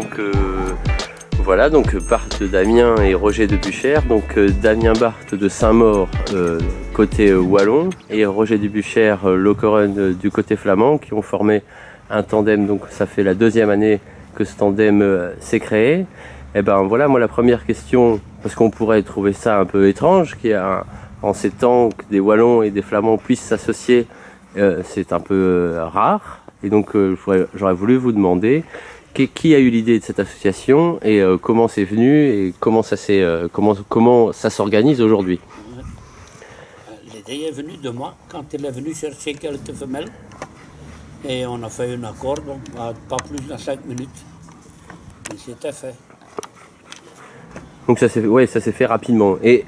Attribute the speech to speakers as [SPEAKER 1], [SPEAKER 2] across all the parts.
[SPEAKER 1] Donc voilà, donc Barthes Damien et Roger de Buchères. Donc Damien Barthes de Saint-Maur côté wallon et Roger de Buchères Lokeren du côté flamand qui ont formé un tandem. Donc ça fait la deuxième année que ce tandem s'est créé. Et ben voilà, moi la première question, parce qu'on pourrait trouver ça un peu étrange, en ces temps que des wallons et des flamands puissent s'associer, c'est un peu rare. Et donc j'aurais voulu vous demander qui a eu l'idée de cette association et comment c'est venu et comment ça s'organise aujourd'hui.
[SPEAKER 2] L'idée est venue de moi quand il est venu chercher quelques femelles et on a fait un accord, donc pas plus de 5 minutes. Et c'était fait.
[SPEAKER 1] Donc ça s'est fait rapidement. Et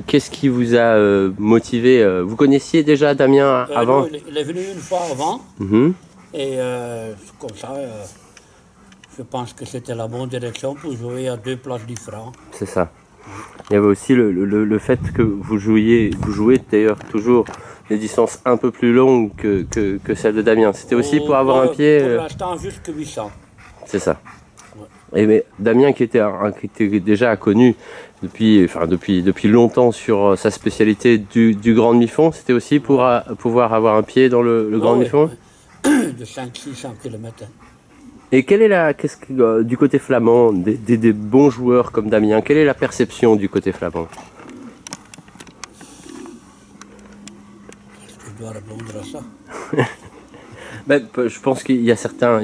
[SPEAKER 1] qu'est-ce qui vous a motivé? Vous connaissiez déjà Damien avant?
[SPEAKER 2] Non, il est venu une fois avant. Et comme ça, je pense que c'était la bonne direction pour jouer à 2 places différentes.
[SPEAKER 1] C'est ça. Il y avait aussi le fait que vous jouez d'ailleurs toujours des distances un peu plus longues que celles de Damien. C'était aussi pour avoir un pied...
[SPEAKER 2] Pour l'instant, jusqu'à 800.
[SPEAKER 1] C'est ça. Ouais. Et mais Damien qui était déjà connu depuis longtemps sur sa spécialité du grand demi-fond, c'était aussi pour pouvoir avoir un pied dans le grand demi-fond.
[SPEAKER 2] De 500-600 km.
[SPEAKER 1] Et quelle est du côté flamand, des bons joueurs comme Damien, quelle est la perception du côté flamand?
[SPEAKER 2] Est-ce que je dois répondre à ça?
[SPEAKER 1] Ben, je pense qu'il y a certains...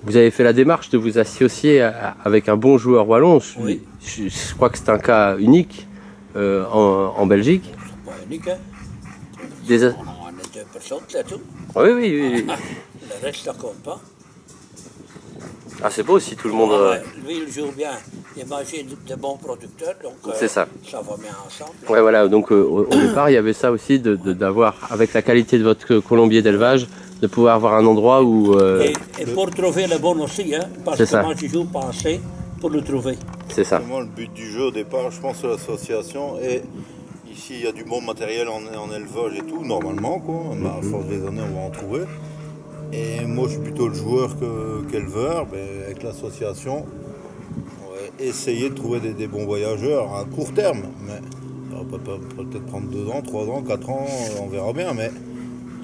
[SPEAKER 1] Vous avez fait la démarche de vous associer avec un bon joueur wallon.
[SPEAKER 2] Oui.
[SPEAKER 1] Je crois que c'est un cas unique en Belgique.
[SPEAKER 2] C'est pas unique, hein? On est 2 personnes, c'est tout.
[SPEAKER 1] Oui.
[SPEAKER 2] Le reste, ça compte pas.
[SPEAKER 1] Ah, c'est beau si tout le monde...
[SPEAKER 2] Lui, il joue bien. Il a mangé de bons producteurs, donc
[SPEAKER 1] c'est ça.
[SPEAKER 2] Ça va bien ensemble.
[SPEAKER 1] Ouais, voilà. Donc au départ, il y avait ça aussi d'avoir, avec la qualité de votre colombier d'élevage, de pouvoir avoir un endroit où...
[SPEAKER 2] Et pour trouver le bon aussi, hein, parce que moi, je joue pas assez pour le trouver.
[SPEAKER 1] C'est ça.
[SPEAKER 3] Vraiment, le but du jeu au départ, je pense, c'est l'association. Et ici, il y a du bon matériel en élevage et tout, normalement, quoi. À force des années, on va en trouver. Et moi, je suis plutôt le joueur qu'éleveur. Avec l'association, on va essayer de trouver des bons voyageurs à court terme. Mais ça va peut-être prendre 2 ans, 3 ans, 4 ans, on verra bien. Mais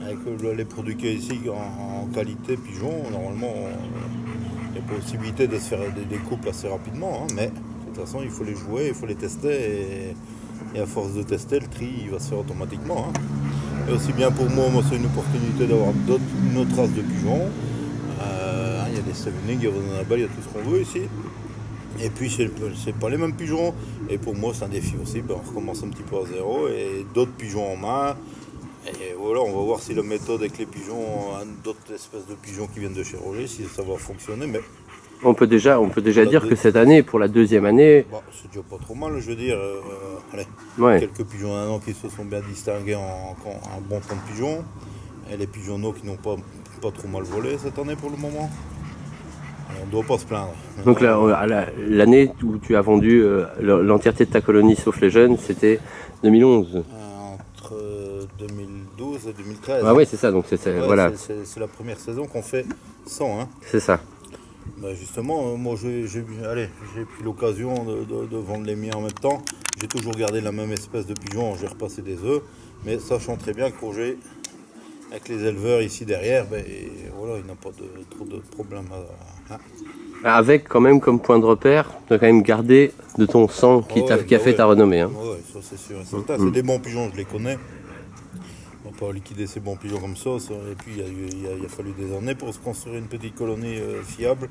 [SPEAKER 3] avec les produits qu'il y a ici en qualité pigeon, normalement, il y a possibilité de se faire des couples assez rapidement. Hein. Mais de toute façon, il faut les jouer, il faut les tester. Et à force de tester, le tri il va se faire automatiquement. Hein. Et aussi bien pour moi c'est une opportunité d'avoir une autre race de pigeons. Il y a des Stevening, il y a Rosenabel, il y a tout ce qu'on veut ici. Et puis c'est pas les mêmes pigeons. Et pour moi c'est un défi aussi. On recommence un petit peu à zéro et d'autres pigeons en main. Et voilà, on va voir si la méthode avec les pigeons, d'autres espèces de pigeons qui viennent de chez Roger, si ça va fonctionner. Mais
[SPEAKER 1] on peut déjà dire que cette année, pour la deuxième année...
[SPEAKER 3] Bon, c'est déjà pas trop mal, je veux dire. Quelques pigeons d'un an qui se sont bien distingués en un bon temps de pigeons. Et les pigeonneaux qui n'ont pas trop mal volé cette année pour le moment. On ne doit pas se plaindre.
[SPEAKER 1] Donc l'année où tu as vendu l'entièreté de ta colonie sauf les jeunes, c'était 2011.
[SPEAKER 3] Entre 2012 et 2013.
[SPEAKER 1] Ah oui, c'est ça. Donc voilà.
[SPEAKER 3] C'est la première saison qu'on fait 100. Hein.
[SPEAKER 1] C'est ça.
[SPEAKER 3] Ben justement, moi j'ai pris l'occasion de vendre les miens en même temps. J'ai toujours gardé la même espèce de pigeon, j'ai repassé des œufs. Mais sachant très bien que Roger, avec les éleveurs ici derrière, voilà, il n'a pas trop de problèmes.
[SPEAKER 1] Avec quand même comme point de repère, tu as quand même gardé de ton sang qui a fait ta renommée. Hein.
[SPEAKER 3] Oui, ça c'est sûr. C'est des bons pigeons, je les connais. On ne va pas liquider ces bons pigeons comme ça. Et puis il a fallu des années pour se construire une petite colonie fiable.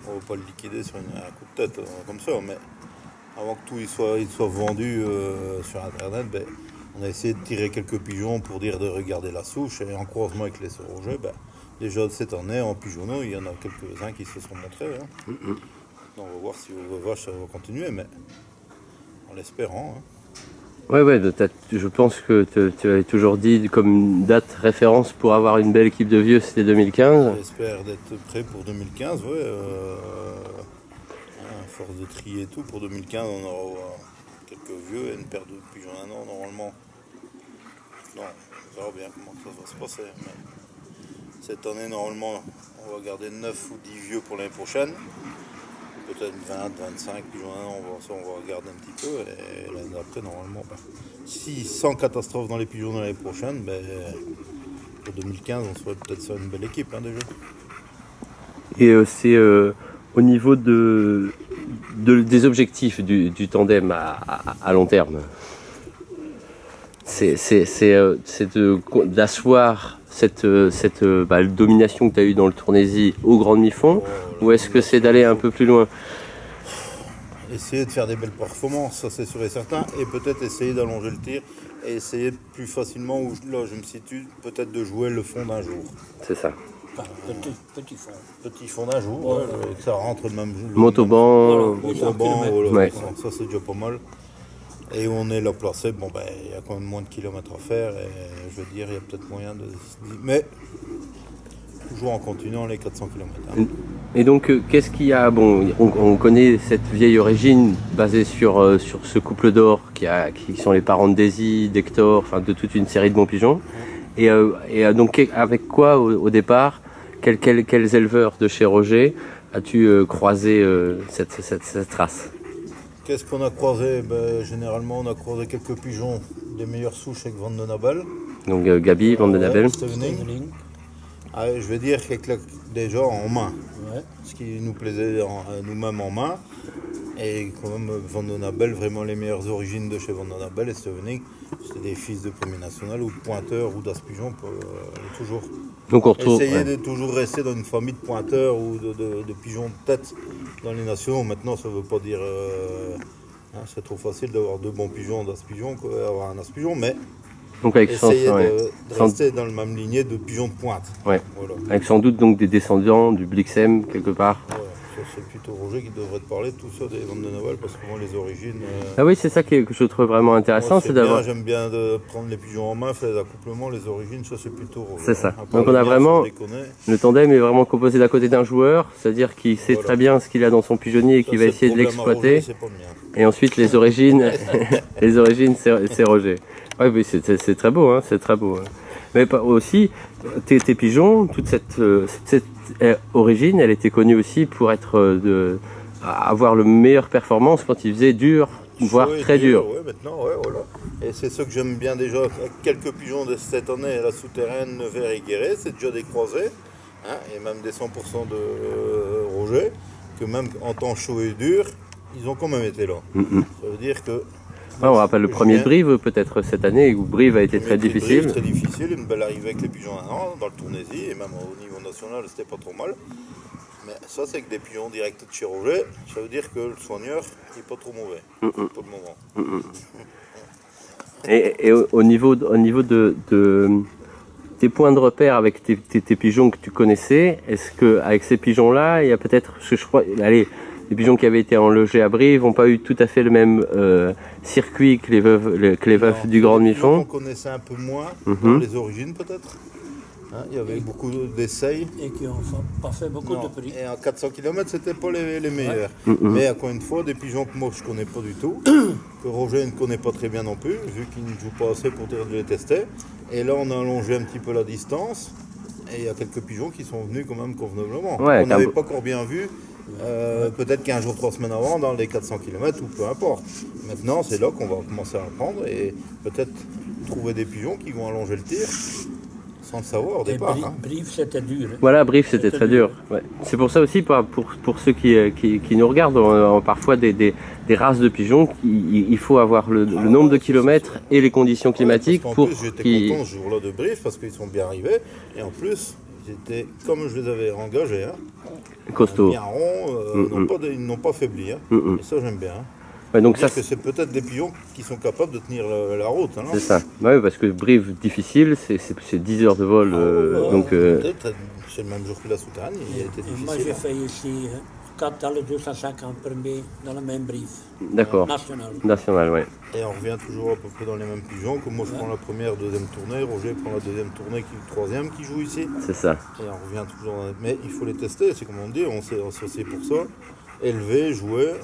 [SPEAKER 3] On ne va pas le liquider sur un coup de tête comme ça. Mais avant que tout il soit vendu sur Internet, on a essayé de tirer quelques pigeons pour dire de regarder la souche. Et en croisement avec les Roger, déjà cette année en pigeonneau, il y en a quelques-uns qui se sont montrés. Hein. On va voir si au vache ça va continuer, mais en l'espérant. Hein.
[SPEAKER 1] Oui, je pense que tu avais toujours dit comme une date référence pour avoir une belle équipe de vieux, c'était 2015.
[SPEAKER 3] J'espère d'être prêt pour 2015, ouais. À force de trier et tout, pour 2015 on aura quelques vieux et une paire de pigeons d'un an normalement. Non, on verra bien comment ça va se passer. Mais cette année normalement On va garder 9 ou 10 vieux pour l'année prochaine. Peut-être 20, 25 pigeons, on va regarder un petit peu. Et l'année d'après, normalement, si sans catastrophe dans les pigeons l'année prochaine, pour 2015, on serait peut-être sur une belle équipe déjà.
[SPEAKER 1] Et c'est au niveau des objectifs du tandem à long terme. C'est d'asseoir cette domination que tu as eue dans le Tournaisis au Grand Demi-Fond, ou est-ce que c'est d'aller un peu plus loin?
[SPEAKER 3] Essayer de faire des belles performances, ça c'est sûr et certain, et peut-être essayer d'allonger le tir, et essayer plus facilement, où là je me situe, peut-être de jouer le fond d'un jour.
[SPEAKER 1] C'est ça.
[SPEAKER 2] Petit fond.
[SPEAKER 3] Petit fond d'un jour, et que ça rentre le même jour.
[SPEAKER 1] Motoban.
[SPEAKER 3] Motoban,
[SPEAKER 1] Ouais.
[SPEAKER 3] ça c'est déjà pas mal. Et où on est là placé, il y a quand même moins de kilomètres à faire, et je veux dire, il y a peut-être moyen de... Mais toujours en continuant les 400 km.
[SPEAKER 1] Et donc, qu'est-ce qu'il y a? Bon, on connaît cette vieille origine basée sur ce couple d'or qui sont les parents de Daisy, d'Hector, enfin de toute une série de bons pigeons. Et donc, avec quoi au départ, quels éleveurs de chez Roger as-tu croisé cette race?
[SPEAKER 3] Qu'est-ce qu'on a croisé? Généralement, on a croisé quelques pigeons des meilleures souches avec Van den Abel.
[SPEAKER 1] Donc, Gabi, Van den Abel.
[SPEAKER 3] Stevening. Je vais dire déjà en main.
[SPEAKER 2] Ouais.
[SPEAKER 3] Ce qui nous plaisait nous-mêmes en main. Et quand même, Van den Abel, vraiment les meilleures origines de chez Van den Abel et Stevening, c'était des fils de premier national ou de pointeurs ou d'as-pigeons, toujours.
[SPEAKER 1] Donc on retrouve,
[SPEAKER 3] essayer de toujours rester dans une famille de pointeurs ou de pigeons de tête dans les nationaux. Maintenant, ça ne veut pas dire... c'est trop facile d'avoir deux bons pigeons d'as-pigeons qu'avoir un as-pigeon, mais
[SPEAKER 1] donc avec
[SPEAKER 3] essayer de rester dans la même lignée de pigeons de pointe.
[SPEAKER 1] Ouais.
[SPEAKER 3] Voilà.
[SPEAKER 1] Avec sans doute donc des descendants du Blixem quelque part.
[SPEAKER 3] Ouais, ça c'est plutôt Roger qui devrait te parler de tout ça des Van den Abel, parce que moi les origines...
[SPEAKER 1] Ah oui, c'est ça que je trouve vraiment intéressant, c'est d'avoir...
[SPEAKER 3] J'aime bien de prendre les pigeons en main, faire les accouplements, les origines, ça c'est plutôt Roger.
[SPEAKER 1] C'est ça.
[SPEAKER 3] Après,
[SPEAKER 1] Donc on a vraiment...
[SPEAKER 3] je les connais.
[SPEAKER 1] Le tandem est vraiment composé d'un côté d'un joueur, c'est-à-dire qu'il sait très bien ce qu'il a dans son pigeonnier et qu'il va essayer de l'exploiter. Et ensuite les origines, c'est Roger. Oui, oui, c'est très beau, hein, c'est très beau. Hein. Mais aussi, tes pigeons, toute cette origine, elle était connue aussi pour avoir le meilleure performance quand ils faisaient dur, voire très dur.
[SPEAKER 3] Oui, maintenant, voilà. Et c'est ce que j'aime bien déjà, quelques pigeons de cette année à la souterraine, Nevers et Guéret, c'est déjà des croisés, hein, et même des 100% de Roger, que même en temps chaud et dur, ils ont quand même été là. Ça veut dire que...
[SPEAKER 1] on rappelle le premier de Brive peut-être cette année où Brive a été très difficile.
[SPEAKER 3] Très difficile, une belle arrivée avec les pigeons dans le Tournaisis et même au niveau national c'était pas trop mal. Mais ça c'est que des pigeons directs de chez Roger, ça veut dire que le soigneur n'est pas trop mauvais pour le moment.
[SPEAKER 1] Et au niveau de tes points de repère avec tes pigeons que tu connaissais, est-ce qu'avec ces pigeons-là, il y a peut-être, je crois, allez, les pigeons qui avaient été enlogés à Brive n'ont pas eu tout à fait le même circuit que les veuves du Grand Demi-Fond.
[SPEAKER 3] On connaissait un peu moins dans les origines peut-être. Hein, il y avait beaucoup d'essais.
[SPEAKER 2] Et qui n'ont pas fait beaucoup de prix.
[SPEAKER 3] Et en 400 km, c'était pas les meilleurs. Mais encore une fois, des pigeons que moi je connais pas du tout, que Roger ne connaît pas très bien non plus, vu qu'il ne joue pas assez pour de les tester. Et là, on a allongé un petit peu la distance. Et il y a quelques pigeons qui sont venus quand même convenablement.
[SPEAKER 1] Ouais,
[SPEAKER 3] on n'avait pas encore bien vu. Peut-être qu'un jour, 3 semaines avant, dans les 400 km ou peu importe. Maintenant, c'est là qu'on va commencer à apprendre et peut-être trouver des pigeons qui vont allonger le tir sans le savoir au départ.
[SPEAKER 2] Brive, c'était dur. Hein.
[SPEAKER 1] Voilà, Brive, c'était très dur. Ouais. C'est pour ça aussi, pour ceux qui nous regardent, parfois des races de pigeons, il faut avoir le nombre de kilomètres et les conditions climatiques pour
[SPEAKER 3] plus, j'étais content ce jour-là de Brive parce qu'ils sont bien arrivés et en plus, j'étais comme je les avais engagés.
[SPEAKER 1] Costaud.
[SPEAKER 3] Bien rond, ils n'ont pas faibli. Et ça, j'aime bien.
[SPEAKER 1] Ouais, donc ça,
[SPEAKER 3] que c'est peut-être des pigeons qui sont capables de tenir la route. Hein,
[SPEAKER 1] c'est ça. Ouais, parce que Brive, difficile, c'est 10 heures de vol.
[SPEAKER 3] C'est le même jour que la souterraine, il a été difficile.
[SPEAKER 2] Moi, j'ai fait ici 4 dans le 250 premiers, dans la même Brive.
[SPEAKER 1] D'accord. National, oui.
[SPEAKER 3] Et on revient toujours à peu près dans les mêmes pigeons. Comme moi, je prends la première, deuxième tournée. Roger prend la deuxième tournée, troisième qui joue ici.
[SPEAKER 1] C'est ça.
[SPEAKER 3] Et on revient toujours. Mais il faut les tester, c'est comme on dit, on s'est associé pour ça. Élever, jouer.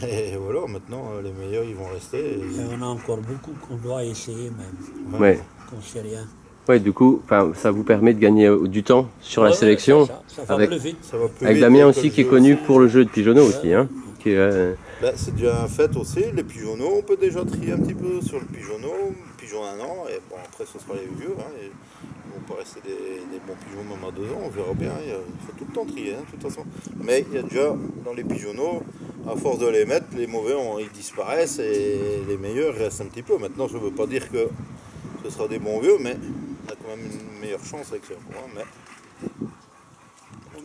[SPEAKER 3] Et voilà, maintenant, les meilleurs, ils vont rester.
[SPEAKER 2] Et on a encore beaucoup qu'on doit essayer même.
[SPEAKER 1] Ouais.
[SPEAKER 2] Qu'on ne sait rien.
[SPEAKER 1] Ouais, du coup, ça vous permet de gagner du temps sur la
[SPEAKER 2] Ouais,
[SPEAKER 1] sélection.
[SPEAKER 2] ça va
[SPEAKER 1] avec,
[SPEAKER 2] plus vite.
[SPEAKER 3] Ça va plus
[SPEAKER 1] avec
[SPEAKER 3] vite
[SPEAKER 1] Damien
[SPEAKER 3] que
[SPEAKER 1] aussi
[SPEAKER 3] le
[SPEAKER 1] qui est
[SPEAKER 3] jeu
[SPEAKER 1] connu
[SPEAKER 3] aussi.
[SPEAKER 1] pour le jeu de pigeonneau aussi. Hein, qui est,
[SPEAKER 3] Ben, c'est déjà un fait aussi, les pigeonneaux, on peut déjà trier un petit peu sur le pigeonneau, pigeon d'un an, et bon après ce sera les vieux, hein, et on peut rester des bons pigeons même à 2 ans, on verra bien, il faut tout le temps trier, hein, de toute façon. Mais il y a déjà dans les pigeonneaux, à force de les mettre, les mauvais ils disparaissent et les meilleurs restent un petit peu. Maintenant je ne veux pas dire que ce sera des bons vieux, mais on a quand même une meilleure chance avec ça, hein, mais...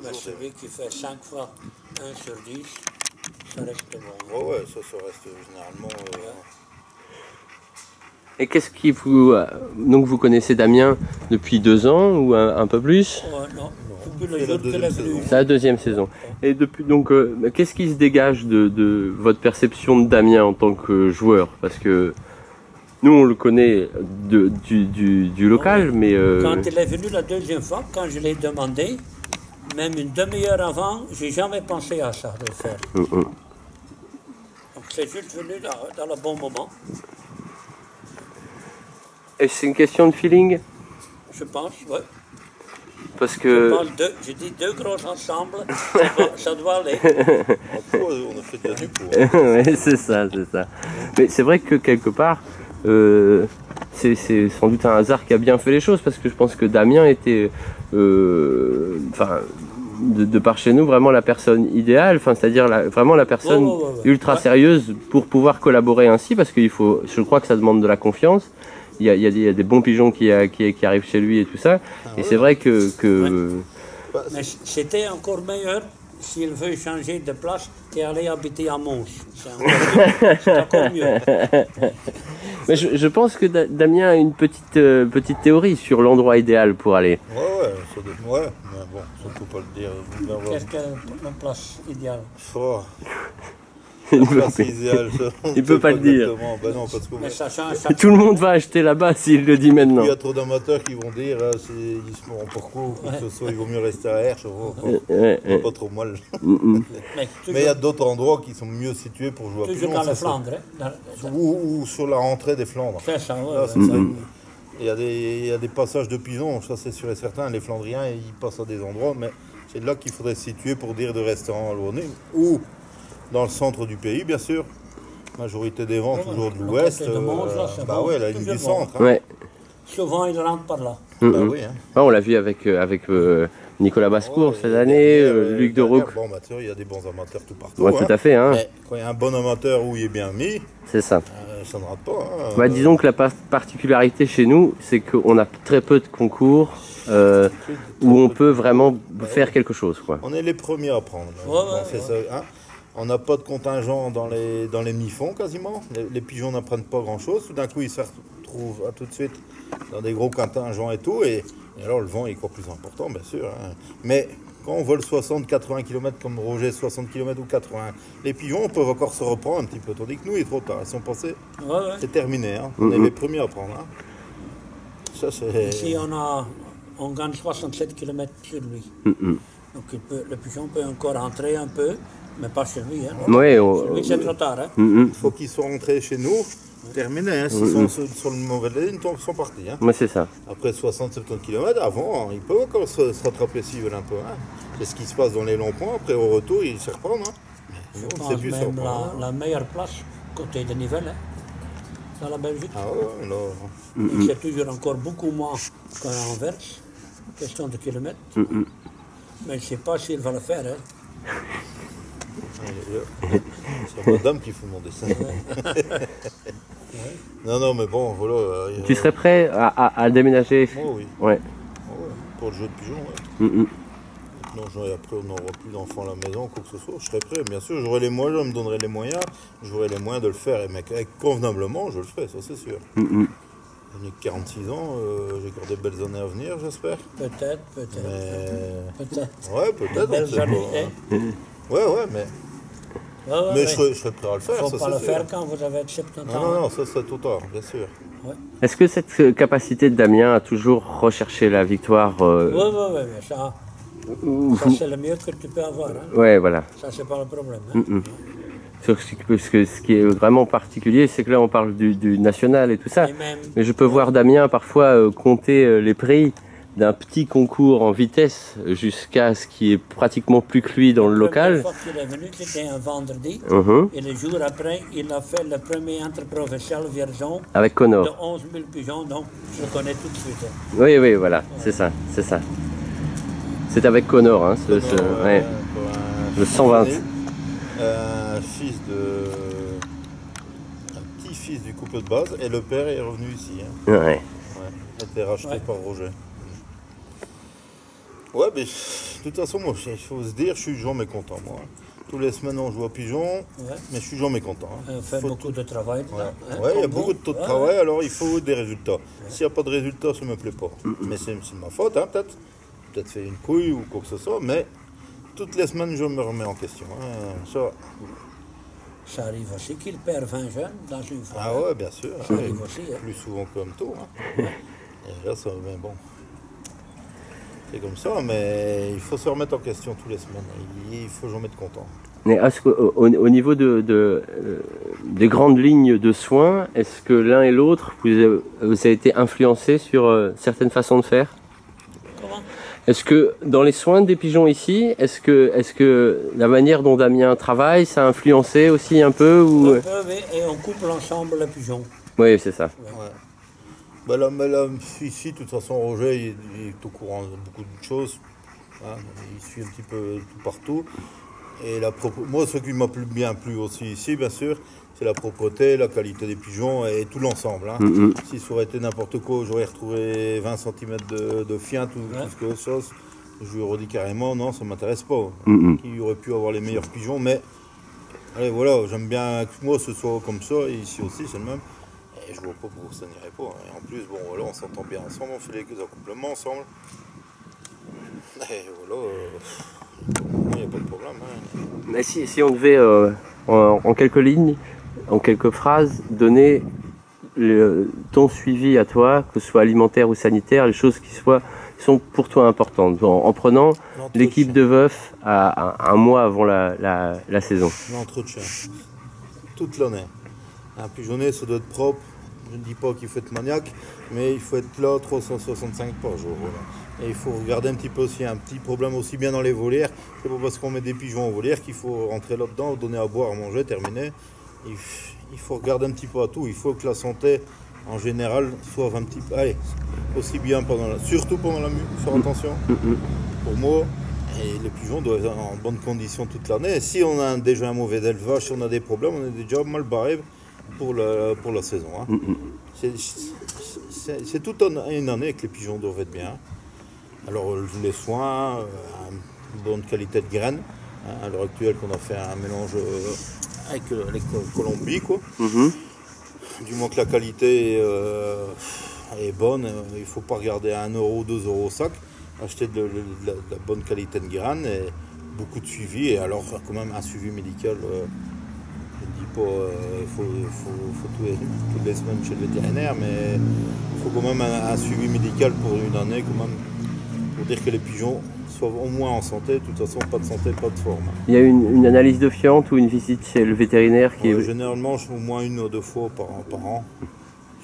[SPEAKER 2] Mais celui qui fait 5 fois 1 sur 10, ça reste bon.
[SPEAKER 3] Ouais, ça reste généralement...
[SPEAKER 1] Et qu'est-ce qui vous... donc vous connaissez Damien depuis 2 ans ou un peu plus?
[SPEAKER 2] Non, depuis
[SPEAKER 3] c'est
[SPEAKER 2] le
[SPEAKER 3] la
[SPEAKER 2] jour qu'il
[SPEAKER 3] deuxième
[SPEAKER 2] est venu.
[SPEAKER 3] saison.
[SPEAKER 1] C'est la 2e saison. Et depuis donc, qu'est-ce qui se dégage de votre perception de Damien en tant que joueur? Parce que nous on le connaît du local, mais
[SPEAKER 2] Quand il est venu la 2e fois, quand je l'ai demandé, même une demi-heure avant, j'ai jamais pensé à ça de le faire. Donc c'est juste venu dans le bon moment,
[SPEAKER 1] et c'est une question de feeling,
[SPEAKER 2] je pense, ouais.
[SPEAKER 1] parce
[SPEAKER 2] Je
[SPEAKER 1] que
[SPEAKER 2] parle je dis 2 gros ensemble, ça doit aller.
[SPEAKER 3] On a fait déjà du coup. Hein.
[SPEAKER 1] ouais, c'est ça. Mais c'est vrai que quelque part, c'est sans doute un hasard qui a bien fait les choses, parce que je pense que Damien était, de par chez nous, vraiment la personne idéale, c'est-à-dire vraiment la personne
[SPEAKER 2] Ouais.
[SPEAKER 1] ultra sérieuse pour pouvoir collaborer ainsi, parce qu'il faut, je crois que ça demande de la confiance. Il y a des bons pigeons qui arrivent chez lui et tout ça. Et c'est vrai que
[SPEAKER 2] Mais c'était encore meilleur s'il veut changer de place et aller habiter à Mons. C'est encore mieux.
[SPEAKER 1] mais je pense que Damien a une petite théorie sur l'endroit idéal pour aller.
[SPEAKER 3] Ouais, mais bon, ça ne peut pas le dire.
[SPEAKER 2] Qu'est-ce que la place idéale?
[SPEAKER 3] Oh,
[SPEAKER 1] Il
[SPEAKER 3] la
[SPEAKER 1] peut-
[SPEAKER 3] place idéale, ça, on
[SPEAKER 1] Il peut pas le dire.
[SPEAKER 3] exactement. Ben non, parce que
[SPEAKER 2] Mais ça change.
[SPEAKER 1] Et tout le monde va acheter là-bas s'il le dit maintenant.
[SPEAKER 3] il y a trop d'amateurs qui vont dire ils se feront pourquoi ou quoi que ce soit, il vaut mieux rester à Herche,
[SPEAKER 1] Ouais.
[SPEAKER 3] pas trop mal.
[SPEAKER 2] Mais
[SPEAKER 3] Mais il y a d'autres endroits qui sont mieux situés pour jouer à
[SPEAKER 2] toujours
[SPEAKER 3] pigeon.
[SPEAKER 2] dans
[SPEAKER 3] ça,
[SPEAKER 2] les
[SPEAKER 3] c'est-
[SPEAKER 2] Flandres. Hein.
[SPEAKER 3] Ou sur la rentrée des Flandres.
[SPEAKER 2] C'est ça, ouais.
[SPEAKER 3] Là,
[SPEAKER 2] ouais.
[SPEAKER 3] c'est ça. Il y a des passages de pigeons, ça c'est sûr et certain. Les Flandriens, ils passent à des endroits, mais c'est là qu'il faudrait se situer pour dire de rester en Wallonie. Ou dans le centre du pays, bien sûr. Majorité des vents, toujours de
[SPEAKER 2] Le
[SPEAKER 3] l'ouest.
[SPEAKER 2] côté de Mons, là, c'est
[SPEAKER 3] Bah
[SPEAKER 2] bon,
[SPEAKER 3] ouais, la ligne
[SPEAKER 2] toujours
[SPEAKER 3] du
[SPEAKER 2] bon.
[SPEAKER 3] centre. Hein.
[SPEAKER 1] Ouais.
[SPEAKER 2] Souvent, ils rentrent par là.
[SPEAKER 3] Bah oui. Hein.
[SPEAKER 1] Ouais, on l'a vu avec Nicolas Bascourt
[SPEAKER 3] Ouais,
[SPEAKER 1] cette
[SPEAKER 3] et
[SPEAKER 1] année,
[SPEAKER 3] derrière,
[SPEAKER 1] Luc de
[SPEAKER 3] derrière,
[SPEAKER 1] Roux.
[SPEAKER 3] Bon, bah, tu vois, il y a des bons amateurs tout partout.
[SPEAKER 1] Ouais,
[SPEAKER 3] hein.
[SPEAKER 1] tout à fait, hein.
[SPEAKER 3] Mais quand il y a un bon amateur où il est bien mis,
[SPEAKER 1] C'est ça.
[SPEAKER 3] ça ne rate pas. Hein.
[SPEAKER 1] Bah, disons que la particularité chez nous, c'est qu'on a très peu de concours où on peut vraiment faire quelque chose, quoi.
[SPEAKER 3] On est les premiers à prendre.
[SPEAKER 2] Ouais,
[SPEAKER 3] Bon,
[SPEAKER 2] ouais,
[SPEAKER 3] c'est ça, hein. On n'a pas de contingent dans les mi-fonds quasiment. Les pigeons n'apprennent pas grand-chose. Tout d'un coup, ils se retrouvent tout de suite dans des gros contingents et tout. Et alors, le vent est encore plus important, bien sûr. Hein. Mais quand on vole 60-80 km comme Roger, 60 km ou 80, les pigeons peuvent encore se reprendre un petit peu. Tandis que nous, il est trop tard. Ils sont passés,
[SPEAKER 2] Ouais, ouais.
[SPEAKER 3] c'est terminé. Hein. On est les premiers à prendre. Hein. Ça, c'est...
[SPEAKER 2] Ici, on gagne 67 km sur lui. Donc le pigeon peut encore rentrer un peu, mais pas chez lui. Hein.
[SPEAKER 1] Ouais,
[SPEAKER 2] Chez lui, c'est trop tard. Hein.
[SPEAKER 3] Il faut qu'ils soient rentrés chez nous. Terminé. Hein. S'ils sont sur le mauvais ligne, ils sont partis. Hein.
[SPEAKER 1] moi c'est ça.
[SPEAKER 3] Après 60-70 km, avant, ils peuvent encore se rattraper s'ils veulent un peu. Hein. C'est ce qui se passe dans les longs points. Après, au retour, ils se reprennent. Hein.
[SPEAKER 2] Je
[SPEAKER 3] Nous, on ne
[SPEAKER 2] pense
[SPEAKER 3] sait plus se
[SPEAKER 2] même
[SPEAKER 3] reprendre, hein.
[SPEAKER 2] la meilleure place, côté de Nivelles, hein, dans la Belgique.
[SPEAKER 3] Ah ouais, alors...
[SPEAKER 2] Donc, c'est toujours encore beaucoup moins qu'en Anvers, question de kilomètres. Mais je ne sais pas s'il va le faire. Hein.
[SPEAKER 3] C'est madame qui fait mon dessin. Non, mais bon, voilà.
[SPEAKER 1] Tu serais prêt à déménager?
[SPEAKER 3] Oh oui.
[SPEAKER 1] Ouais.
[SPEAKER 3] Oh, ouais. Pour le jeu de pigeon, ouais. Non, après, on n'aura plus d'enfants à la maison, quoi que ce soit. Je serais prêt, bien sûr. J'aurai les moyens, je me donnerai les moyens. J'aurai les moyens de le faire. Et mec, convenablement, je le ferai, ça c'est sûr. J'ai 46 ans, j'ai encore des belles années à venir, j'espère.
[SPEAKER 2] Peut-être.
[SPEAKER 3] Mais...
[SPEAKER 2] Peut-être.
[SPEAKER 3] Ouais, peut-être, on
[SPEAKER 2] Belles
[SPEAKER 3] sait
[SPEAKER 2] années,
[SPEAKER 3] pas.
[SPEAKER 2] hein.
[SPEAKER 3] Ouais, mais...
[SPEAKER 2] Ouais, ouais,
[SPEAKER 3] Mais
[SPEAKER 2] ouais.
[SPEAKER 3] je serais prêt à le faire,
[SPEAKER 2] Il ne
[SPEAKER 3] ça
[SPEAKER 2] faut pas le
[SPEAKER 3] c'est sûr.
[SPEAKER 2] faire quand vous avez 70 ans.
[SPEAKER 3] Non, ça serait trop tard, bien sûr.
[SPEAKER 1] Est-ce que cette capacité de Damien à toujours rechercher la victoire,
[SPEAKER 2] Oui, mais ça c'est le mieux que tu peux avoir. Hein.
[SPEAKER 1] ouais, voilà.
[SPEAKER 2] Ça, c'est pas le problème. Hein.
[SPEAKER 1] Parce que ce qui est vraiment particulier, c'est que là on parle du national et tout ça.
[SPEAKER 2] Et même,
[SPEAKER 1] Mais je peux voir Damien parfois compter les prix d'un petit concours en vitesse jusqu'à ce qui est pratiquement plus que lui dans le local.
[SPEAKER 2] La première fois qu'il est venu, c'était un vendredi.
[SPEAKER 1] Mhm.
[SPEAKER 2] Et le jour après, il a fait le premier interprovincial Vierzon
[SPEAKER 1] Avec
[SPEAKER 2] de
[SPEAKER 1] Connor.
[SPEAKER 2] 11 000 pigeons, donc je le connais tout de suite. Hein.
[SPEAKER 1] Oui, oui, voilà, c'est ça, c'est ça. C'est avec Connor, hein, ouais, le 120.
[SPEAKER 3] Un petit-fils du couple de base, et le père est revenu ici. Hein.
[SPEAKER 1] Ouais.
[SPEAKER 3] Ouais, il a été racheté
[SPEAKER 2] Ouais.
[SPEAKER 3] par Roger. Ouais, mais de toute façon, moi, il faut se dire, je suis toujours mécontent, moi. Tous les semaines, on joue à pigeon,
[SPEAKER 2] Ouais.
[SPEAKER 3] mais je suis toujours mécontent. Hein.
[SPEAKER 2] On fait
[SPEAKER 3] Faut
[SPEAKER 2] beaucoup de travail.
[SPEAKER 3] Ouais,
[SPEAKER 2] Là, hein,
[SPEAKER 3] ouais, il y a
[SPEAKER 2] comme
[SPEAKER 3] beaucoup
[SPEAKER 2] vous.
[SPEAKER 3] de taux de
[SPEAKER 2] Ouais,
[SPEAKER 3] travail, alors il faut des résultats. S'il n'y a pas de résultats, ça ne me plaît pas. Mais c'est de ma faute, hein, peut-être. Peut-être fait une couille ou quoi que ce soit, mais toutes les semaines, je me remets en question. Hein.
[SPEAKER 2] Ça arrive aussi qu'il perd 20 jeunes dans une fois.
[SPEAKER 3] Ah ouais, bien sûr.
[SPEAKER 2] Ça
[SPEAKER 3] Ouais,
[SPEAKER 2] arrive aussi. Hein.
[SPEAKER 3] plus souvent comme tout. Hein. Et là, ça, mais bon. C'est comme ça, mais il faut se remettre en question tous les semaines. Il faut que j'en mette content.
[SPEAKER 1] Mais est-ce au niveau des grandes lignes de soins, est-ce que l'un et l'autre, vous avez été influencés sur certaines façons de faire?
[SPEAKER 2] Comment?
[SPEAKER 1] Est-ce que dans les soins des pigeons ici, est-ce que la manière dont Damien travaille, ça a influencé aussi un peu ou...
[SPEAKER 2] Un peu, oui, et on couple ensemble les pigeons.
[SPEAKER 1] Oui, c'est ça.
[SPEAKER 3] Ouais. Bah là, mais là, ici, de toute façon, Roger, il est au courant de beaucoup de choses. Hein. Il suit un petit peu tout partout. Et moi, ce qui m'a bien plu aussi ici, bien sûr, c'est la propreté, la qualité des pigeons et tout l'ensemble. Hein. Si ça aurait été n'importe quoi, j'aurais retrouvé 20 cm de fiente ou tout ce que autre chose. Je lui aurais dit carrément, non, ça ne m'intéresse pas. Il aurait pu avoir les meilleurs pigeons, mais allez, voilà, j'aime bien que moi ce soit comme ça, et ici aussi c'est le même. Et je vois pas pourquoi ça n'irait pas. Et en plus, bon, voilà, on s'entend bien ensemble, on fait les accouplements ensemble. Et voilà, il n'y a pas de problème. Hein.
[SPEAKER 1] Mais si on devait, en quelques lignes, en quelques phrases, donner ton suivi à toi, que ce soit alimentaire ou sanitaire, les choses qui sont pour toi importantes, en prenant l'équipe de veuf à un mois avant la saison.
[SPEAKER 3] L'entretien, toute l'année. Un pigeonnier, ça doit être propre. Je ne dis pas qu'il faut être maniaque, mais il faut être là 365 par jour. Voilà. Et il faut regarder un petit peu s'il y a un petit problème aussi bien dans les volières. C'est pas parce qu'on met des pigeons en volière qu'il faut rentrer là-dedans, donner à boire, à manger, terminer. Il faut regarder un petit peu à tout. Il faut que la santé, en général, soit un petit peu... Allez, aussi bien surtout pendant la mue, faire attention. Pour moi, et les pigeons doivent être en bonne condition toute l'année. Et si on a déjà un mauvais élevage, si on a des problèmes, on est déjà mal barré pour la saison. Hein. C'est toute une année que les pigeons doivent être bien. Alors les soins, une bonne qualité de graines. Hein, à l'heure actuelle, qu'on a fait un mélange avec Colombie, quoi. Du moins que la qualité est bonne, il ne faut pas regarder à 1 euro, 2 euros au sac. Acheter de la bonne qualité de graines et beaucoup de suivi. Et alors quand même un suivi médical. Je ne dis pas il faut toutes les semaines chez le vétérinaire, mais il faut quand même un suivi médical pour une année, quand même, pour dire que les pigeons soient au moins en santé. De toute façon, pas de santé, pas de forme.
[SPEAKER 1] Il y a une analyse de fiente ou une visite chez le vétérinaire qui est...
[SPEAKER 3] Généralement, au moins 1 ou 2 fois par an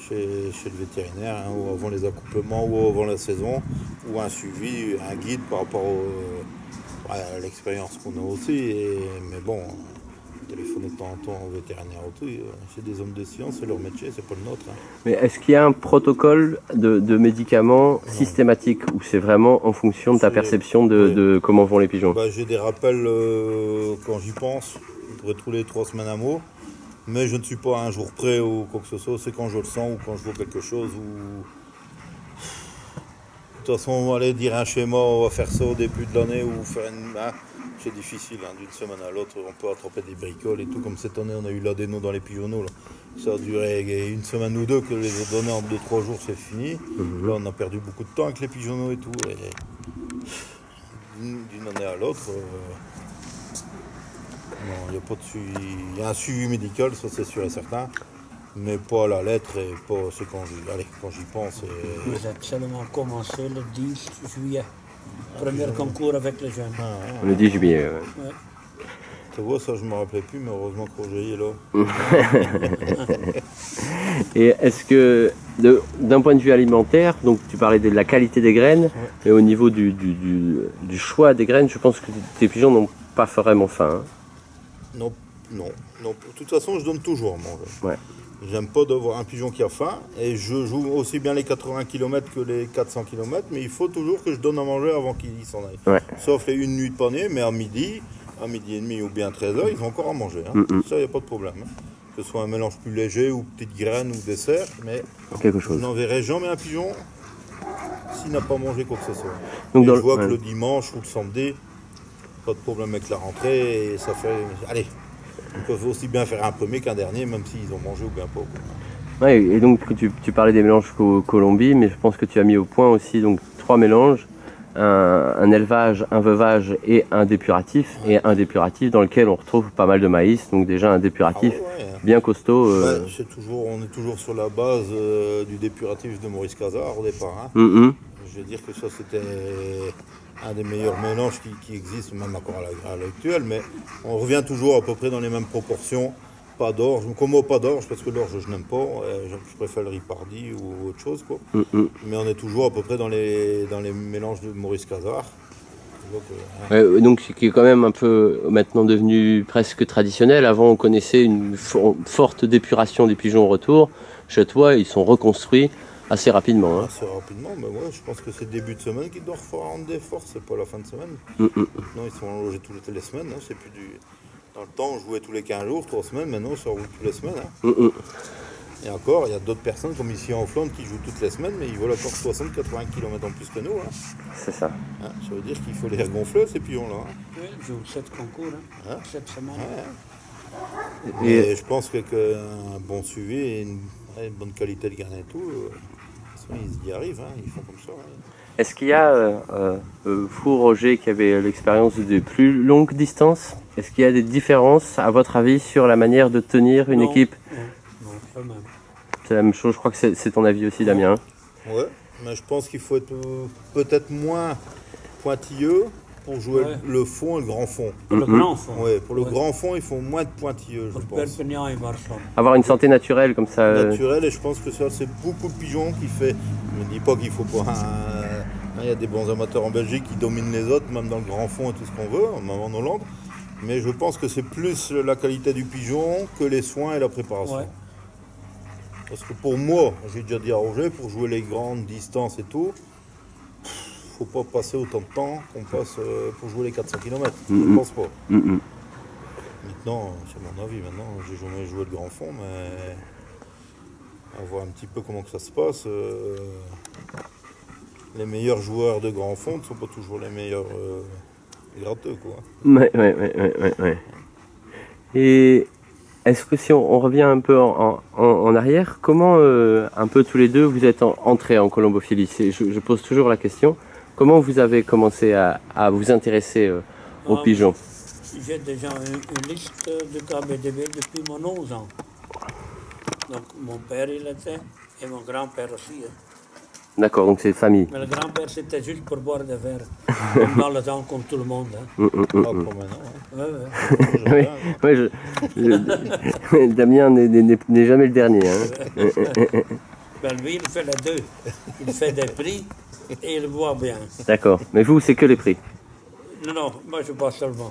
[SPEAKER 3] chez le vétérinaire, hein, ou avant les accouplements ou avant la saison, ou un suivi, un guide par rapport à l'expérience qu'on a aussi. Mais bon, téléphoner de temps en temps au vétérinaire autour, c'est des hommes de science, c'est leur métier, c'est pas le nôtre. Hein.
[SPEAKER 1] Mais est-ce qu'il y a un protocole de médicaments systématique ou c'est vraiment en fonction de ta perception de comment vont les pigeons?
[SPEAKER 3] Bah, j'ai des rappels quand j'y pense, tous les 3 semaines à mot, mais je ne suis pas à un jour près ou quoi que ce soit, c'est quand je le sens ou quand je vois quelque chose. De toute façon, on va aller dire un schéma, on va faire ça au début de l'année ou faire une... Hein, c'est difficile, hein, d'une semaine à l'autre, on peut attraper des bricoles et tout, comme cette année on a eu l'adéno dans les pigeonneaux. Là. Ça a duré une semaine ou deux, que les autres données en 2-3 jours c'est fini. Là on a perdu beaucoup de temps avec les pigeonneaux et tout. Et d'une année à l'autre, non, il y a pas de suivi. Il y a un suivi médical, ça c'est sûr et certain, mais pas à la lettre et pas. C'est quand j'y pense.
[SPEAKER 2] Vous êtes seulement commencé le 10 juillet. Premier concours avec les jeunes.
[SPEAKER 1] Le 10 juillet.
[SPEAKER 2] Ouais.
[SPEAKER 3] Tu vois, ça je me rappelais plus, mais heureusement que Roger est là.
[SPEAKER 1] Et est-ce que, d'un point de vue alimentaire, donc tu parlais de la qualité des graines, mais au niveau du choix des graines, je pense que tes pigeons n'ont pas vraiment faim. Hein.
[SPEAKER 3] Non, non, non. De toute façon, je donne toujours à manger.
[SPEAKER 1] Ouais.
[SPEAKER 3] J'aime pas d'avoir un pigeon qui a faim, et je joue aussi bien les 80 km que les 400 km, mais il faut toujours que je donne à manger avant qu'il s'en aille.
[SPEAKER 1] Ouais.
[SPEAKER 3] Sauf les une nuit de panier, mais à midi et demi ou bien 13h, ils ont encore à manger. Hein. Ça, il n'y a pas de problème. Hein. Que ce soit un mélange plus léger ou petites graines ou dessert, mais
[SPEAKER 1] quelque chose.
[SPEAKER 3] je n'enverrai jamais un pigeon s'il n'a pas mangé quoi que ce soit.
[SPEAKER 1] Donc
[SPEAKER 3] Et je vois que le dimanche ou le samedi, pas de problème avec la rentrée, et ça fait... Allez, ils peuvent aussi bien faire un premier qu'un dernier, même s'ils ont mangé ou bien pas. Quoi.
[SPEAKER 1] Ouais, et donc tu parlais des mélanges Colombie, mais je pense que tu as mis au point aussi donc 3 mélanges, un élevage, un veuvage et un dépuratif, et un dépuratif dans lequel on retrouve pas mal de maïs, donc déjà un dépuratif bien costaud.
[SPEAKER 3] On est toujours sur la base du dépuratif de Maurice Casar au départ. Hein. Je veux dire que ça c'était un des meilleurs mélanges qui existent, même encore à l'heure actuelle, mais on revient toujours à peu près dans les mêmes proportions. Pas d'orge, comme pas d'orge, parce que l'orge je n'aime pas, je préfère le ripardi ou autre chose. Quoi. Mais on est toujours à peu près dans les mélanges de Maurice Casar.
[SPEAKER 1] Donc qui est quand même un peu maintenant devenu presque traditionnel. Avant on connaissait une forte dépuration des pigeons au retour. Chez toi ils sont reconstruits assez rapidement. Hein.
[SPEAKER 3] Assez rapidement, mais ouais, je pense que c'est début de semaine qu'ils doivent rendre des forces, c'est pas la fin de semaine. Maintenant ils sont logés toutes les semaines, hein, c'est plus du... Dans le temps, on jouait tous les 15 jours, 3 semaines. Maintenant, on sort toutes les semaines. Hein. Et encore, il y a d'autres personnes, comme ici en Flandre, qui jouent toutes les semaines, mais ils volent encore 60-80 km en plus que nous. Hein.
[SPEAKER 1] C'est ça.
[SPEAKER 3] Hein, ça veut dire qu'il faut les regonfler, ces pions-là. Hein.
[SPEAKER 2] Oui, je joue 7 concours, hein. 7 semaines.
[SPEAKER 3] Et je pense qu'avec un bon suivi et une bonne qualité de grain et tout, ils y arrivent, hein, ils font comme ça. Hein.
[SPEAKER 1] Est-ce qu'il y a, vous Roger, qui avez l'expérience de plus longue distance, est-ce qu'il y a des différences, à votre avis, sur la manière de tenir une équipe?
[SPEAKER 2] Non, pas même.
[SPEAKER 1] C'est la même chose, je crois que c'est ton avis aussi, Damien.
[SPEAKER 3] Ouais, mais je pense qu'il faut être peut-être moins pointilleux pour jouer le fond et le grand fond.
[SPEAKER 2] Pour le grand fond.
[SPEAKER 3] Ouais, pour le grand fond, il faut moins de pointilleux, je pense.
[SPEAKER 2] Perpignan et Marchand.
[SPEAKER 1] Avoir une santé naturelle comme ça.
[SPEAKER 3] Naturelle, et je pense que ça, c'est beaucoup de pigeons qui fait. Je ne dis pas qu'il faut pas. Il y a des bons amateurs en Belgique qui dominent les autres, même dans le grand fond et tout ce qu'on veut, même en Hollande. Mais je pense que c'est plus la qualité du pigeon que les soins et la préparation. Ouais. Parce que pour moi, j'ai déjà dit à Roger, pour jouer les grandes distances et tout, faut pas passer autant de temps qu'on passe pour jouer les 400 km. Je ne pense pas. Maintenant, c'est mon avis, maintenant, j'ai jamais joué de grand fond, mais on voit un petit peu comment que ça se passe. Les meilleurs joueurs de grand fond ne sont pas toujours les meilleurs gratteux, quoi.
[SPEAKER 1] Ouais. Et est-ce que si on revient un peu en arrière, comment un peu tous les deux vous êtes entrés en colombophilie? Je pose toujours la question. Comment vous avez commencé à vous intéresser aux pigeons?
[SPEAKER 2] J'ai déjà une liste de KBDB depuis mon 11 ans. Donc mon père il était et mon grand-père aussi. Hein.
[SPEAKER 1] D'accord, donc c'est famille.
[SPEAKER 2] Mais le grand-père c'était juste pour boire des verres. Comme dans le temps, comme tout le monde. Hein.
[SPEAKER 3] Pour maintenant.
[SPEAKER 1] Damien n'est jamais le dernier. Hein.
[SPEAKER 2] Ben lui il fait les deux. Il fait des prix. Et il boit bien.
[SPEAKER 1] D'accord. Mais vous, c'est que les prix?
[SPEAKER 2] Non, moi je bois seulement.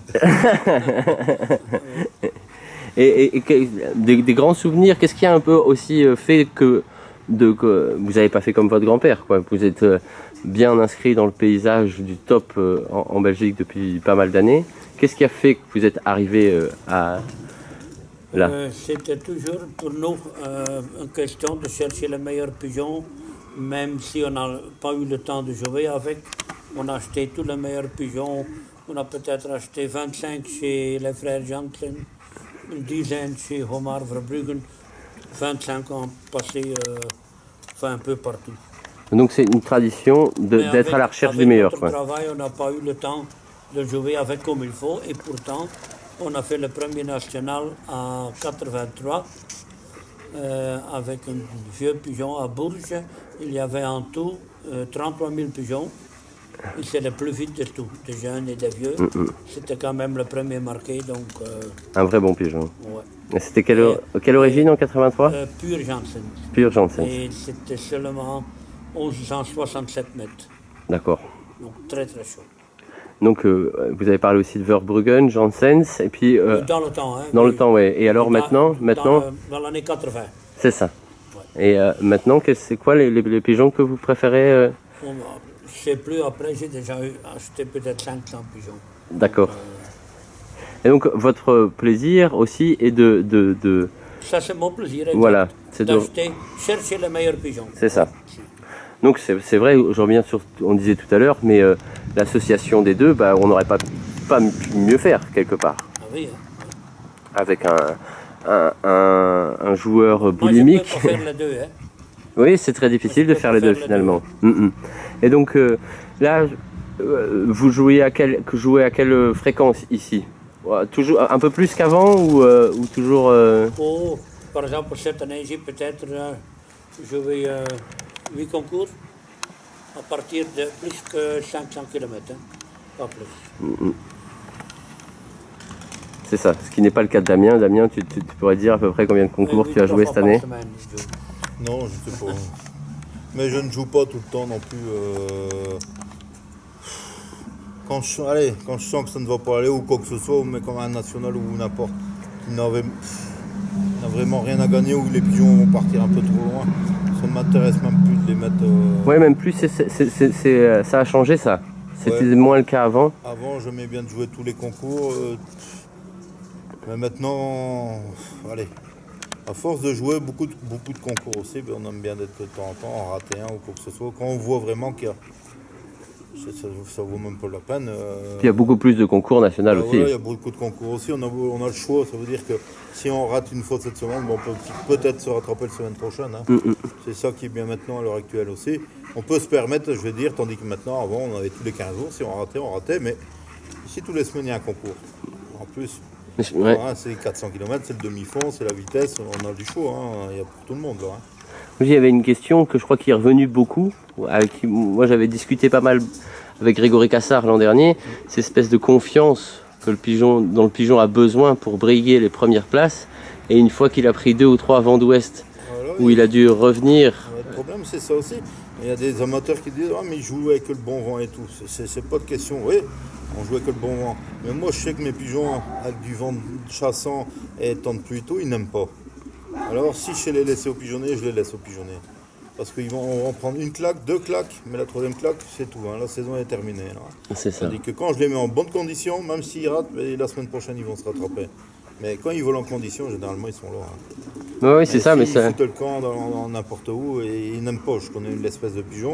[SPEAKER 1] et des grands souvenirs, qu'est-ce qui a un peu aussi fait que vous n'avez pas fait comme votre grand-père, quoi? Vous êtes bien inscrit dans le paysage du top en Belgique depuis pas mal d'années. Qu'est-ce qui a fait que vous êtes arrivé à là?
[SPEAKER 2] C'était toujours pour nous une question de chercher les meilleurs pigeons. Même si on n'a pas eu le temps de jouer avec, on a acheté tous les meilleurs pigeons. On a peut-être acheté 25 chez les frères Janssen, une dizaine chez Homar Verbruggen, 25 ans passés un peu partout.
[SPEAKER 1] Donc c'est une tradition d'être à la recherche du meilleur.
[SPEAKER 2] Avec notre travail, on n'a pas eu le temps de jouer avec comme il faut, et pourtant, on a fait le premier national en 83. Avec un vieux pigeon à Bourges, il y avait en tout 33 000 pigeons Et c'est le plus vite de tout, des jeunes et des vieux. C'était quand même le premier marqué, donc...
[SPEAKER 1] Un vrai bon pigeon.
[SPEAKER 2] ouais.
[SPEAKER 1] Et c'était quelle origine en 83?
[SPEAKER 2] Pur Janssen.
[SPEAKER 1] Pur Janssen.
[SPEAKER 2] Et c'était seulement 1167 mètres.
[SPEAKER 1] D'accord.
[SPEAKER 2] Donc très très chaud.
[SPEAKER 1] Donc vous avez parlé aussi de Verbruggen, Janssens, et puis...
[SPEAKER 2] Dans le temps, hein.
[SPEAKER 1] Dans le temps, ouais. Et alors maintenant
[SPEAKER 2] Dans l'année 80.
[SPEAKER 1] C'est ça.
[SPEAKER 2] Ouais.
[SPEAKER 1] Et maintenant, c'est quoi les pigeons que vous préférez
[SPEAKER 2] Je ne sais plus, après j'ai déjà acheté peut-être 500 pigeons.
[SPEAKER 1] D'accord. Et donc votre plaisir aussi est de...
[SPEAKER 2] Ça c'est mon plaisir, exact.
[SPEAKER 1] Voilà, c'est
[SPEAKER 2] d'acheter, chercher les meilleurs pigeons.
[SPEAKER 1] C'est ça. Donc c'est vrai, je reviens sur, on disait tout à l'heure, mais l'association des deux, bah, on n'aurait pas pu mieux faire quelque part.
[SPEAKER 2] Ah oui, hein.
[SPEAKER 1] Avec un joueur boulimique.
[SPEAKER 2] Moi je peux pas faire les deux, hein.
[SPEAKER 1] Oui, c'est très difficile de faire les deux finalement. Et donc là, vous jouez à quelle fréquence ici? Toujours un peu plus qu'avant ou toujours
[SPEAKER 2] Oh, par exemple, pour cette année, j'ai peut-être joué 8 concours à partir de plus que 500 km, hein. Pas plus.
[SPEAKER 1] C'est ça, ce qui n'est pas le cas de Damien. Damien, tu pourrais dire à peu près combien de concours tu as joué cette année?
[SPEAKER 3] Non, je ne sais pas. Mais je ne joue pas tout le temps non plus. Quand je sens que ça ne va pas aller ou quoi que ce soit, mais comme un national ou n'importe, qui n'a vraiment rien à gagner ou les pigeons vont partir un peu trop loin, ça ne m'intéresse même plus de les mettre.
[SPEAKER 1] Ouais, même plus, ça a changé ça. C'était moins le cas avant.
[SPEAKER 3] Avant, j'aimais bien de jouer tous les concours. Mais maintenant, allez, à force de jouer beaucoup de concours aussi, ben on aime bien d'être de temps en temps en rater un ou quoi que ce soit. Quand on voit vraiment qu'il y a... Ça vaut même pas la peine.
[SPEAKER 1] Puis il y a beaucoup plus de concours nationaux aussi.
[SPEAKER 3] Voilà, il y a beaucoup de concours aussi. On a le choix. Ça veut dire que si on rate une fois cette semaine, bon, on peut peut-être se rattraper la semaine prochaine. Hein. C'est ça qui est bien maintenant à l'heure actuelle aussi. On peut se permettre, je vais dire, tandis que maintenant, avant, on avait tous les 15 jours. Si on ratait. Mais ici, tous les semaines, il y a un concours. En plus,
[SPEAKER 1] ouais.
[SPEAKER 3] C'est 400 km, c'est le demi-fond, c'est la vitesse. On a du choix. Hein. Il y a pour tout le monde. Là, hein.
[SPEAKER 1] Il y avait une question que je crois qui est revenue beaucoup. Moi, j'avais discuté pas mal avec Grégory Cassard l'an dernier. Cette espèce de confiance que dont le pigeon a besoin pour briguer les premières places. Et une fois qu'il a pris 2 ou 3 vents d'ouest, voilà, où il a dû revenir.
[SPEAKER 3] Le problème, c'est ça aussi. Il y a des amateurs qui disent mais ils jouent avec le bon vent et tout. C'est pas de question. Oui, on joue avec le bon vent. Mais moi, je sais que mes pigeons, avec du vent chassant et temps de pluie et tout, ils n'aiment pas. Alors, si je sais les laisser au pigeonnier, je les laisse au pigeonnier. Parce qu'ils vont prendre une claque, 2 claques, mais la 3e claque, c'est tout. Hein. La saison est terminée.
[SPEAKER 1] C'est ça.
[SPEAKER 3] C'est-à-dire que quand je les mets en bonne condition, même s'ils ratent, la semaine prochaine, ils vont se rattraper. Mais quand ils volent en condition, généralement, ils sont là. Hein.
[SPEAKER 1] Oui, c'est ça. Mais ça...
[SPEAKER 3] Ils foutent le camp dans n'importe où et ils n'aiment pas. Je connais une espèce de pigeon.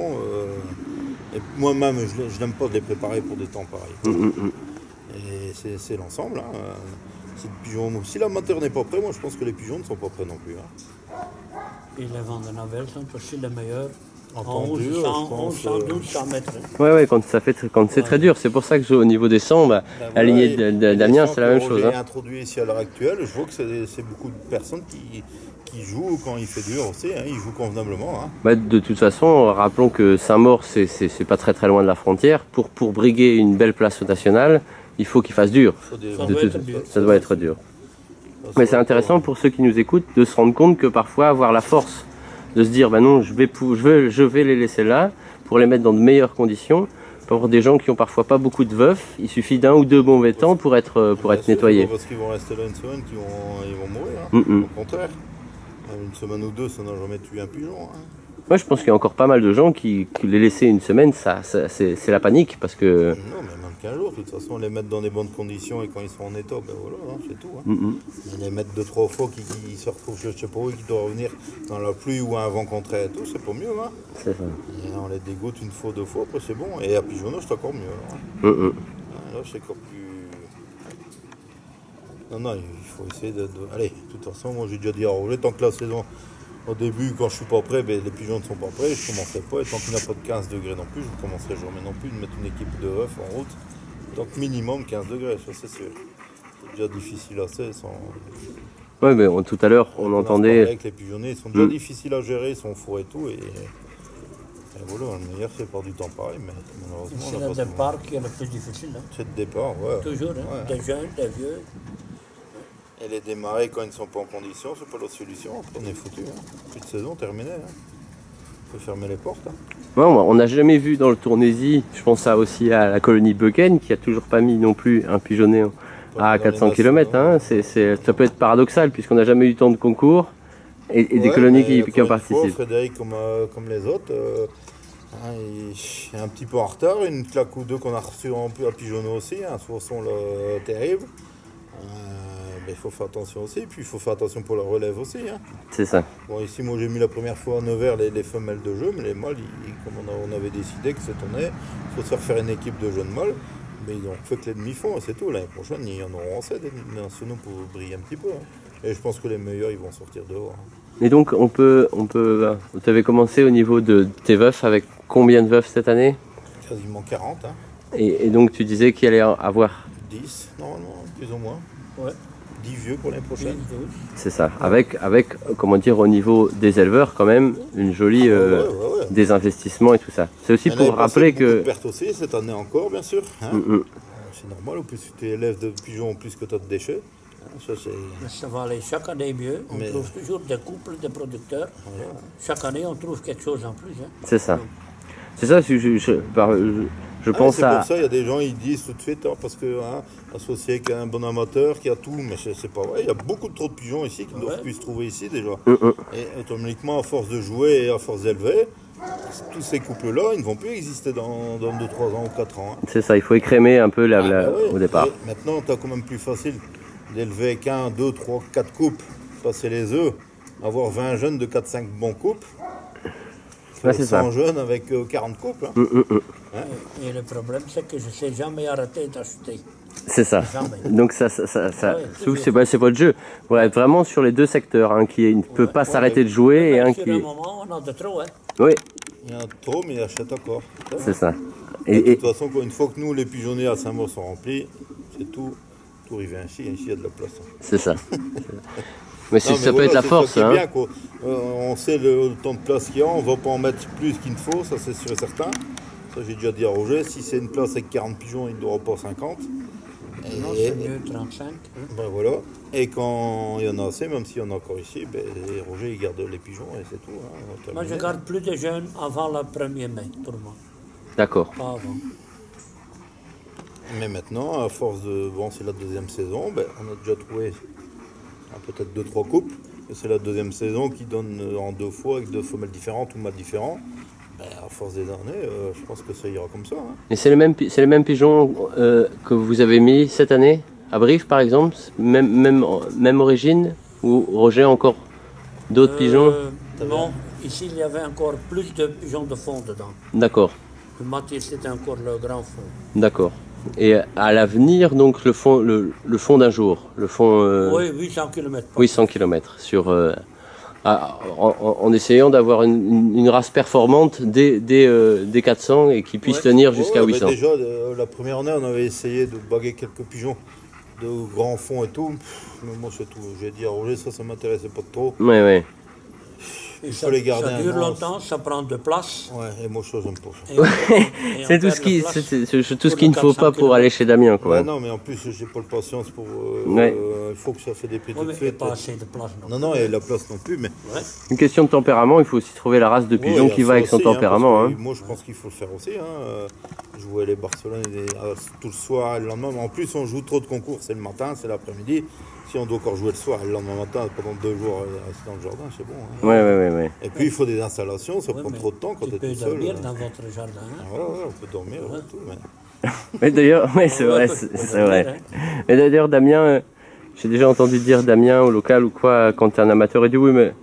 [SPEAKER 3] Et moi-même, je n'aime pas de les préparer pour des temps pareils. Et c'est l'ensemble. Hein. Si l'amateur n'est pas prêt, moi je pense que les pigeons ne sont pas prêts non plus. Hein.
[SPEAKER 2] Et les vents de Navel sont aussi les meilleurs.
[SPEAKER 3] En
[SPEAKER 2] 1200 mètres.
[SPEAKER 1] Ouais, quand c'est très dur. C'est pour ça que au niveau des sons, la lignée d'Amiens, c'est la même chose.
[SPEAKER 3] J'ai introduit ici à l'heure actuelle, je vois que c'est beaucoup de personnes qui jouent quand il fait dur aussi. Hein, ils jouent convenablement. Hein.
[SPEAKER 1] De toute façon, rappelons que Saint-Maur, c'est pas très loin de la frontière. Pour briguer une belle place nationale, il faut qu'il fasse dur. Ça doit être dur. Mais c'est intéressant pour ceux qui nous écoutent de se rendre compte que parfois avoir la force de se dire non, je vais les laisser là pour les mettre dans de meilleures conditions. Pour des gens qui ont parfois pas beaucoup de veufs, il suffit d'1 ou 2 mauvais temps pour être nettoyés.
[SPEAKER 3] Parce qu'ils vont rester là une semaine, ils vont mourir. Hein. Au contraire, une semaine ou 2, ça n'a jamais tué un pigeon. Hein.
[SPEAKER 1] Moi, je pense qu'il y a encore pas mal de gens qui les laisser une semaine, c'est la panique parce que.
[SPEAKER 3] Non, mais même 15 jours, de toute façon, les mettre dans des bonnes conditions et quand ils sont en état, ben voilà, hein, c'est tout. Hein. Les mettre 2-3 fois qui se retrouvent, je sais pas où, qui doivent revenir dans la pluie ou un vent contraire et tout, c'est pas mieux. Hein.
[SPEAKER 1] C'est ça.
[SPEAKER 3] Et on les dégoûte 1 fois, 2 fois, après c'est bon. Et à pigeonnage, c'est encore mieux. Là, hein. Là c'est encore plus. Non, il faut essayer de. Allez, de toute façon, moi j'ai déjà dit à Roger, tant que la saison. Au début, quand je suis pas prêt, les pigeons ne sont pas prêts, je ne commencerai pas. Et tant qu'il n'y a pas de 15 degrés non plus, je ne commencerai jamais non plus de mettre une équipe de œufs en route. Donc minimum 15 degrés, ça c'est sûr. C'est déjà difficile assez.
[SPEAKER 1] Oui, mais tout à l'heure, on entendait...
[SPEAKER 3] Avec les pigeonniers, ils sont déjà difficiles à gérer, ils sont faux et tout. Et voilà, le meilleur c'est par du temps pareil, mais malheureusement
[SPEAKER 2] C'est
[SPEAKER 3] on n'a
[SPEAKER 2] le
[SPEAKER 3] pas souvent.
[SPEAKER 2] départ qui est le plus difficile. Hein.
[SPEAKER 3] C'est le départ, ouais.
[SPEAKER 2] Toujours, hein.
[SPEAKER 3] Ouais.
[SPEAKER 2] Des jeunes, des vieux.
[SPEAKER 3] Et les démarrer quand ils ne sont pas en condition, c'est pas la solution. Après, on est foutu. Hein. Plus de saison terminée. Hein. On peut fermer les portes. Hein.
[SPEAKER 1] Non, on n'a jamais vu dans le Tournaisie, je pense ça aussi à la colonie Beuken, qui a toujours pas mis non plus un pigeonnet à 400 km. Hein. Ça peut être paradoxal, puisqu'on n'a jamais eu tant de concours et des colonies qui en participent.
[SPEAKER 3] Frédéric, comme les autres, il est un petit peu en retard. Une claque ou deux qu'on a reçu à pigeonner aussi, un soissons terrible. Il faut faire attention aussi, puis il faut faire attention pour la relève aussi. Hein.
[SPEAKER 1] C'est ça.
[SPEAKER 3] Bon, ici, moi j'ai mis la première fois à Nevers les femelles de jeu, mais les mâles, comme on avait décidé que cette année, il faut se faire une équipe de jeunes mâles, mais ils n'ont fait que les demi-fonds, c'est tout. L'année prochaine, il y en auront assez des nationaux pour briller un petit peu. Hein. Et je pense que les meilleurs, ils vont sortir dehors. Hein.
[SPEAKER 1] Et donc, tu avais commencé au niveau de tes veufs, avec combien de veufs cette année?
[SPEAKER 3] Quasiment 40. Hein.
[SPEAKER 1] Et donc, tu disais qu'il allait avoir
[SPEAKER 3] 10, normalement, plus ou moins.
[SPEAKER 2] Ouais.
[SPEAKER 3] 10 vieux pour l'année prochaine.
[SPEAKER 1] C'est ça, avec, comment dire, au niveau des éleveurs, quand même, une jolie des investissements et tout ça. C'est aussi pour rappeler que...
[SPEAKER 3] De pertes aussi, cette année encore, bien sûr. Hein. C'est normal, au plus tu élèves de pigeons, plus que tu as de déchets.
[SPEAKER 2] Ça va aller chaque année mieux. On trouve toujours des couples de producteurs. Voilà. Chaque année, on trouve quelque chose en plus. Hein.
[SPEAKER 1] C'est ça. C'est ça, je pense à...
[SPEAKER 3] C'est pour ça, il y a des gens, ils disent tout de suite, hein, parce que associé avec un bon amateur qui a tout, mais c'est pas vrai. Il y a beaucoup trop de pigeons ici qui ne doivent plus se trouver ici déjà. Et automatiquement, à force de jouer et à force d'élever, tous ces couples-là, ils ne vont plus exister dans 2, 3 ans ou 4 ans. Hein.
[SPEAKER 1] C'est ça, il faut écrémer un peu au départ.
[SPEAKER 3] Et maintenant, tu as quand même plus facile d'élever qu'un, 2, 3, 4 couples, passer les œufs, avoir 20 jeunes de 4-5 bons couples.
[SPEAKER 1] Ouais, c'est
[SPEAKER 3] 100
[SPEAKER 1] ça.
[SPEAKER 3] jeunes avec 40 couples. Hein.
[SPEAKER 2] Hein? Et le problème, c'est que je ne sais jamais arrêter d'acheter.
[SPEAKER 1] C'est ça.
[SPEAKER 2] Jamais.
[SPEAKER 1] Donc c'est votre jeu. Vous êtes vraiment sur les deux secteurs, un qui ne peut pas s'arrêter de jouer et un qui...
[SPEAKER 2] Sur un moment, on a de trop. Hein.
[SPEAKER 1] Oui.
[SPEAKER 3] Il y en a trop, mais ils achètent encore.
[SPEAKER 1] C'est ça.
[SPEAKER 3] Et de toute façon, une fois que nous, les pigeonniers à Saint-Maur sont remplis, c'est tout arrivé ainsi. Ici, il y a de la place.
[SPEAKER 1] C'est ça. Mais ça peut être la force.
[SPEAKER 3] C'est
[SPEAKER 1] hein.
[SPEAKER 3] bien, quoi. On sait le temps de place qu'il y a, on ne va pas en mettre plus qu'il ne faut, ça c'est sûr et certain. Ça j'ai déjà dit à Roger, si c'est une place avec 40 pigeons, il ne doit pas 50.
[SPEAKER 2] Non, c'est mieux 35. Hein.
[SPEAKER 3] Ben voilà. Et quand il y en a assez, même s'il y en a encore ici, ben, Roger il garde les pigeons et c'est tout. Hein,
[SPEAKER 2] moi je garde plus de jeunes avant le 1er mai pour moi.
[SPEAKER 1] D'accord.
[SPEAKER 2] Pas avant.
[SPEAKER 3] Mais maintenant, à force de... Bon, c'est la deuxième saison, ben, on a déjà trouvé peut-être 2-3 couples. Et c'est la deuxième saison qui donne en 2 fois avec 2 femelles différentes ou mâles différents. Ben, à force des années, je pense que ça ira comme ça. Hein.
[SPEAKER 1] Et c'est les mêmes pigeons que vous avez mis cette année à Brive par exemple, même origine, ou Roger encore d'autres pigeons?
[SPEAKER 2] Non, ici il y avait encore plus de pigeons de fond dedans.
[SPEAKER 1] D'accord.
[SPEAKER 2] Le Mathieu c'était encore le grand fond.
[SPEAKER 1] D'accord. Et à l'avenir, donc le fond d'un jour, le fond...
[SPEAKER 2] Oui, 800 km.
[SPEAKER 1] 800 km, en essayant d'avoir une race performante des 400 et qui puisse tenir jusqu'à 800.
[SPEAKER 3] Déjà, la première année, on avait essayé de baguer quelques pigeons de grand fond et tout. Mais moi, c'est tout. J'ai dit à Roger, ça m'intéressait pas trop.
[SPEAKER 1] Oui.
[SPEAKER 2] Et ça dure longtemps, ça prend de place.
[SPEAKER 3] Ouais, et moi, ça, j'aime pas ça.
[SPEAKER 1] C'est tout ce qu'il ne faut pas pour aller chez Damien, quoi.
[SPEAKER 3] Ouais, non, mais en plus, j'ai pas la patience pour... il faut que ça fait des prix tout de suite.
[SPEAKER 2] Pas assez de place.
[SPEAKER 3] Non, et la place non plus, mais...
[SPEAKER 2] Ouais.
[SPEAKER 1] Une question de tempérament, il faut aussi trouver la race de pigeon qui va avec son tempérament. Hein.
[SPEAKER 3] Moi, je pense qu'il faut le faire aussi. Jouer les Barcelone tout le soir et le lendemain. Mais en plus, on joue trop de concours. C'est le matin, c'est l'après-midi. Si on doit encore jouer le soir et le lendemain matin, pendant 2 jours, rester dans le jardin, c'est bon. Hein.
[SPEAKER 1] Ouais.
[SPEAKER 3] Et puis, il faut des installations. Ça prend trop de temps quand tu es tout seul.
[SPEAKER 2] Tu peux dormir dans votre jardin. Hein.
[SPEAKER 3] Ouais, on peut dormir et tout.
[SPEAKER 1] Mais d'ailleurs, c'est vrai. Mais d'ailleurs, Damien, j'ai déjà entendu dire Damien au local ou quoi, quand tu es un amateur, il dit oui, mais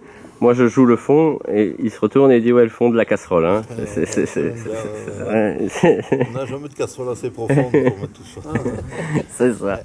[SPEAKER 1] moi je joue le fond, et il se retourne et il dit ouais, le fond de la casserole. Hein.
[SPEAKER 3] On n'a jamais de casserole assez profonde pour mettre tout ça.
[SPEAKER 1] C'est ça.